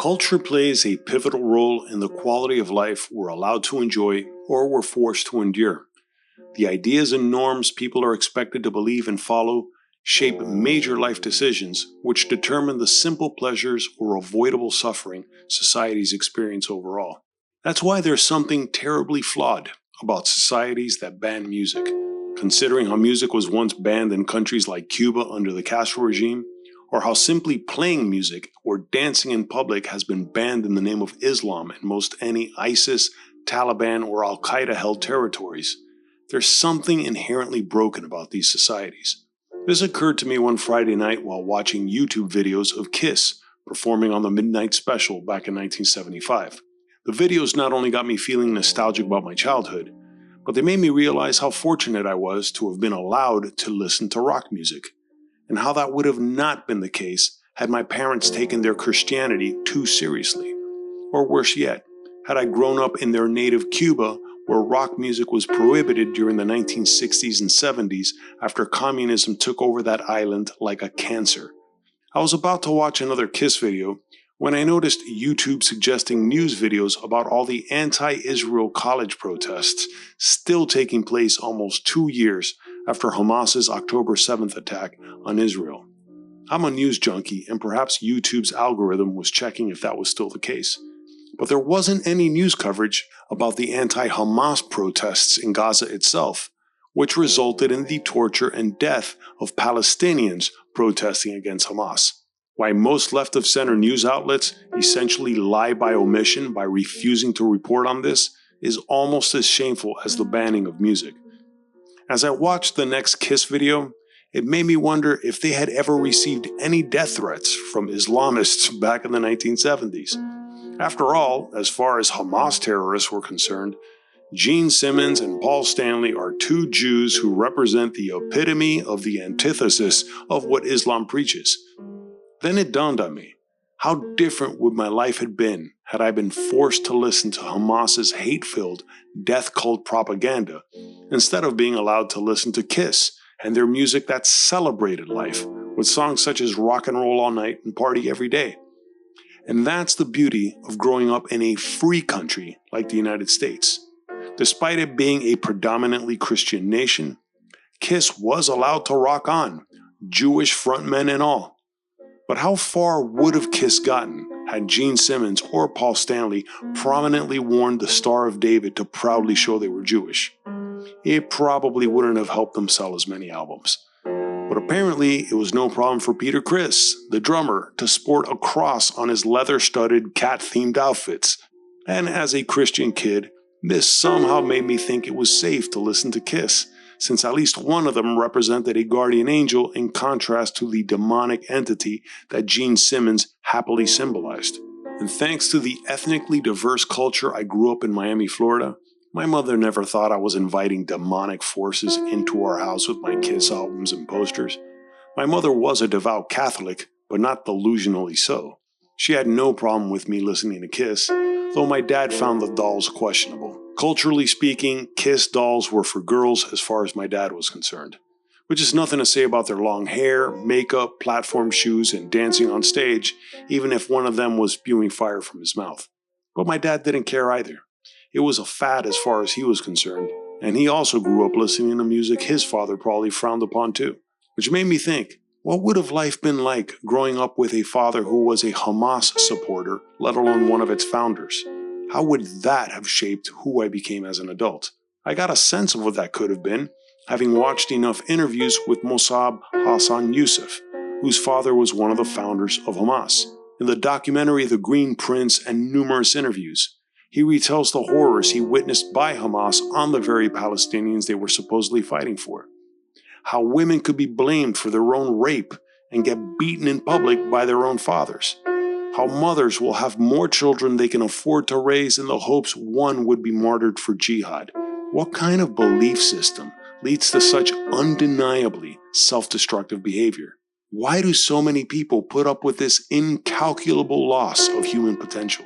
Culture plays a pivotal role in the quality of life we're allowed to enjoy or we're forced to endure. The ideas and norms people are expected to believe and follow shape major life decisions which determine the simple pleasures or avoidable suffering societies experience overall. That's why there's something terribly flawed about societies that ban music. Considering how music was once banned in countries like Cuba under the Castro regime, or how simply playing music or dancing in public has been banned in the name of Islam in most any ISIS, Taliban, or Al-Qaeda held territories. There's something inherently broken about these societies. This occurred to me one Friday night while watching YouTube videos of Kiss performing on the Midnight Special back in 1975. The videos not only got me feeling nostalgic about my childhood, but they made me realize how fortunate I was to have been allowed to listen to rock music, and how that would have not been the case had my parents taken their Christianity too seriously. Or worse yet, had I grown up in their native Cuba, where rock music was prohibited during the 1960s and 70s after communism took over that island like a cancer. I was about to watch another Kiss video when I noticed YouTube suggesting news videos about all the anti-Israel college protests still taking place almost 2 years after Hamas's October 7th attack on Israel. I'm a news junkie, and perhaps YouTube's algorithm was checking if that was still the case. But there wasn't any news coverage about the anti-Hamas protests in Gaza itself, which resulted in the torture and death of Palestinians protesting against Hamas. Why most left-of-center news outlets essentially lie by omission by refusing to report on this is almost as shameful as the banning of music. As I watched the next Kiss video, it made me wonder if they had ever received any death threats from Islamists back in the 1970s. After all, as far as Hamas terrorists were concerned, Gene Simmons and Paul Stanley are two Jews who represent the epitome of the antithesis of what Islam preaches. Then it dawned on me, how different would my life have been had I been forced to listen to Hamas's hate-filled death cult propaganda instead of being allowed to listen to Kiss and their music that celebrated life with songs such as Rock and Roll All Night and Party Every Day. And that's the beauty of growing up in a free country like the United States. Despite it being a predominantly Christian nation, Kiss was allowed to rock on, Jewish frontmen and all. But how far would have Kiss gotten had Gene Simmons or Paul Stanley prominently worn the Star of David to proudly show they were Jewish? It probably wouldn't have helped them sell as many albums. But apparently, it was no problem for Peter Criss, the drummer, to sport a cross on his leather-studded cat-themed outfits. And as a Christian kid, this somehow made me think it was safe to listen to Kiss, since at least one of them represented a guardian angel in contrast to the demonic entity that Gene Simmons happily symbolized. And thanks to the ethnically diverse culture I grew up in Miami, Florida, my mother never thought I was inviting demonic forces into our house with my Kiss albums and posters. My mother was a devout Catholic, but not delusionally so. She had no problem with me listening to Kiss, though my dad found the dolls questionable. Culturally speaking, Kiss dolls were for girls as far as my dad was concerned, which is nothing to say about their long hair, makeup, platform shoes, and dancing on stage, even if one of them was spewing fire from his mouth. But my dad didn't care either. It was a fad as far as he was concerned, and he also grew up listening to music his father probably frowned upon too. Which made me think, what would have life been like growing up with a father who was a Hamas supporter, let alone one of its founders? How would that have shaped who I became as an adult? I got a sense of what that could have been, having watched enough interviews with Mossab Hassan Youssef, whose father was one of the founders of Hamas. In the documentary The Green Prince and numerous interviews, he retells the horrors he witnessed by Hamas on the very Palestinians they were supposedly fighting for. How women could be blamed for their own rape and get beaten in public by their own fathers. How mothers will have more children they can afford to raise in the hopes one would be martyred for jihad. What kind of belief system leads to such undeniably self-destructive behavior? Why do so many people put up with this incalculable loss of human potential?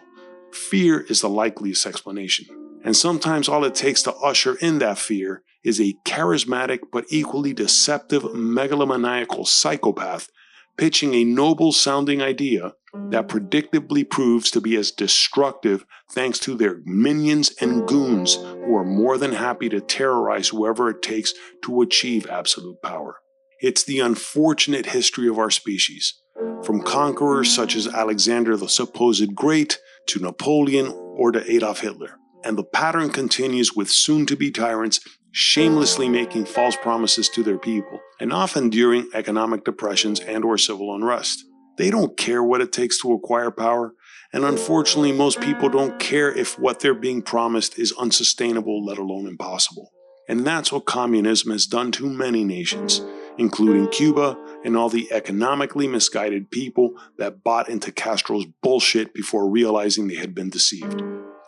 Fear is the likeliest explanation, and sometimes all it takes to usher in that fear is a charismatic but equally deceptive megalomaniacal psychopath pitching a noble-sounding idea that predictably proves to be as destructive thanks to their minions and goons who are more than happy to terrorize whoever it takes to achieve absolute power. It's the unfortunate history of our species, from conquerors such as Alexander the supposed Great to Napoleon or to Adolf Hitler. And the pattern continues with soon-to-be tyrants shamelessly making false promises to their people, and often during economic depressions and or civil unrest. They don't care what it takes to acquire power, and unfortunately most people don't care if what they're being promised is unsustainable, let alone impossible. And that's what communism has done to many nations, including Cuba and all the economically misguided people that bought into Castro's bullshit before realizing they had been deceived.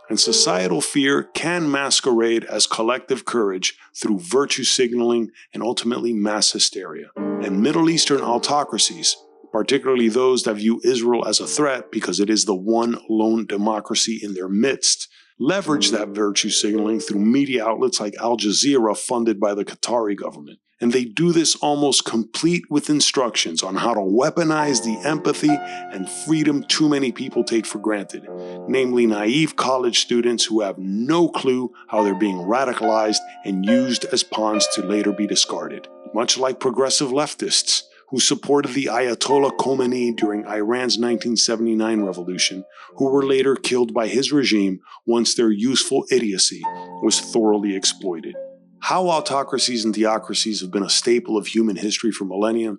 And societal fear can masquerade as collective courage through virtue signaling and ultimately mass hysteria. And Middle Eastern autocracies, particularly those that view Israel as a threat because it is the one lone democracy in their midst, leverage that virtue signaling through media outlets like Al Jazeera funded by the Qatari government. And they do this almost complete with instructions on how to weaponize the empathy and freedom too many people take for granted, namely naive college students who have no clue how they're being radicalized and used as pawns to later be discarded. Much like progressive leftists who supported the Ayatollah Khomeini during Iran's 1979 revolution, who were later killed by his regime once their useful idiocy was thoroughly exploited. How autocracies and theocracies have been a staple of human history for millennia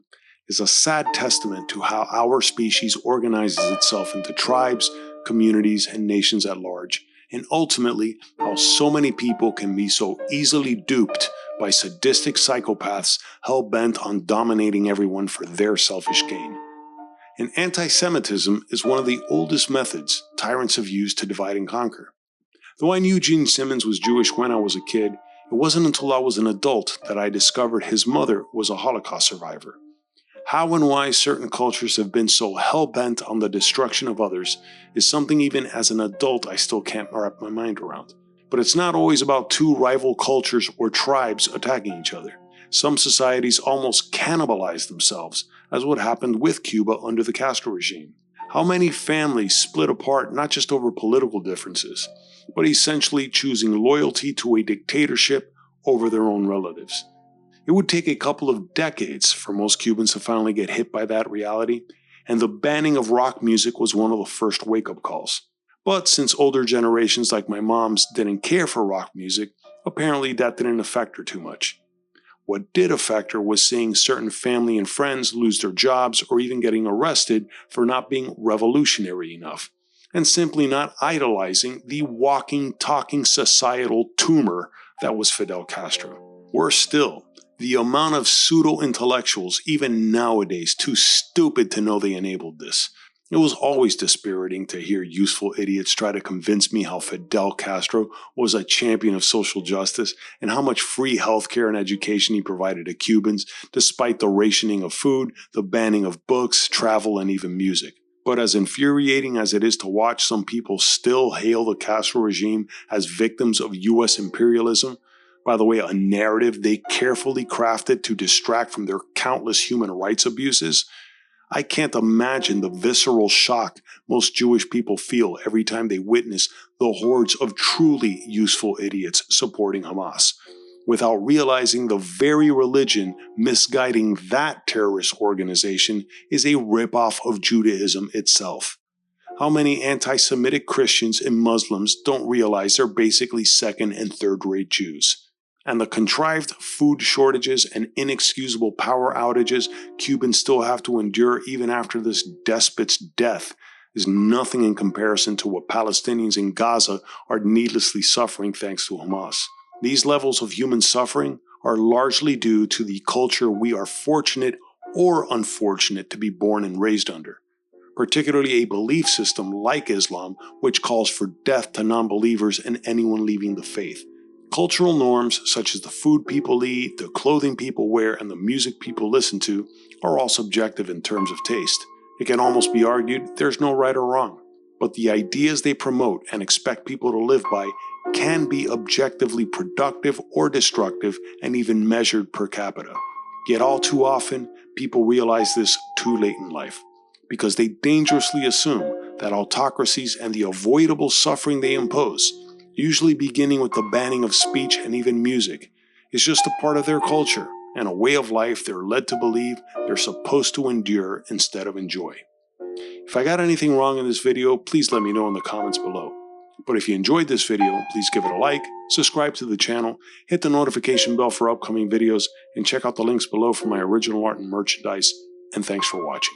is a sad testament to how our species organizes itself into tribes, communities, and nations at large, and ultimately how so many people can be so easily duped by sadistic psychopaths hell-bent on dominating everyone for their selfish gain. And anti-Semitism is one of the oldest methods tyrants have used to divide and conquer. Though I knew Gene Simmons was Jewish when I was a kid, it wasn't until I was an adult that I discovered his mother was a Holocaust survivor. How and why certain cultures have been so hell-bent on the destruction of others is something even as an adult I still can't wrap my mind around. But it's not always about two rival cultures or tribes attacking each other. Some societies almost cannibalize themselves, as what happened with Cuba under the Castro regime. How many families split apart not just over political differences, but essentially choosing loyalty to a dictatorship over their own relatives. It would take a couple of decades for most Cubans to finally get hit by that reality, and the banning of rock music was one of the first wake-up calls. But since older generations like my mom's didn't care for rock music, apparently that didn't affect her too much. What did affect her was seeing certain family and friends lose their jobs or even getting arrested for not being revolutionary enough, and simply not idolizing the walking, talking societal tumor that was Fidel Castro. Worse still, the amount of pseudo-intellectuals, even nowadays, too stupid to know they enabled this. It was always dispiriting to hear useful idiots try to convince me how Fidel Castro was a champion of social justice and how much free healthcare and education he provided to Cubans, despite the rationing of food, the banning of books, travel, and even music. But as infuriating as it is to watch some people still hail the Castro regime as victims of U.S. imperialism, by the way, a narrative they carefully crafted to distract from their countless human rights abuses, I can't imagine the visceral shock most Jewish people feel every time they witness the hordes of truly useful idiots supporting Hamas, without realizing the very religion misguiding that terrorist organization is a ripoff of Judaism itself. How many anti-Semitic Christians and Muslims don't realize they're basically second and third-rate Jews? And the contrived food shortages and inexcusable power outages Cubans still have to endure even after this despot's death is nothing in comparison to what Palestinians in Gaza are needlessly suffering thanks to Hamas. These levels of human suffering are largely due to the culture we are fortunate or unfortunate to be born and raised under, particularly a belief system like Islam, which calls for death to non-believers and anyone leaving the faith. Cultural norms such as the food people eat, the clothing people wear, and the music people listen to are all subjective in terms of taste. It can almost be argued there's no right or wrong, but the ideas they promote and expect people to live by can be objectively productive or destructive and even measured per capita. Yet all too often, people realize this too late in life. because they dangerously assume that autocracies and the avoidable suffering they impose, usually beginning with the banning of speech and even music, is just a part of their culture and a way of life they're led to believe they're supposed to endure instead of enjoy. If I got anything wrong in this video, please let me know in the comments below. But if you enjoyed this video, please give it a like, subscribe to the channel, hit the notification bell for upcoming videos, and check out the links below for my original art and merchandise. And thanks for watching.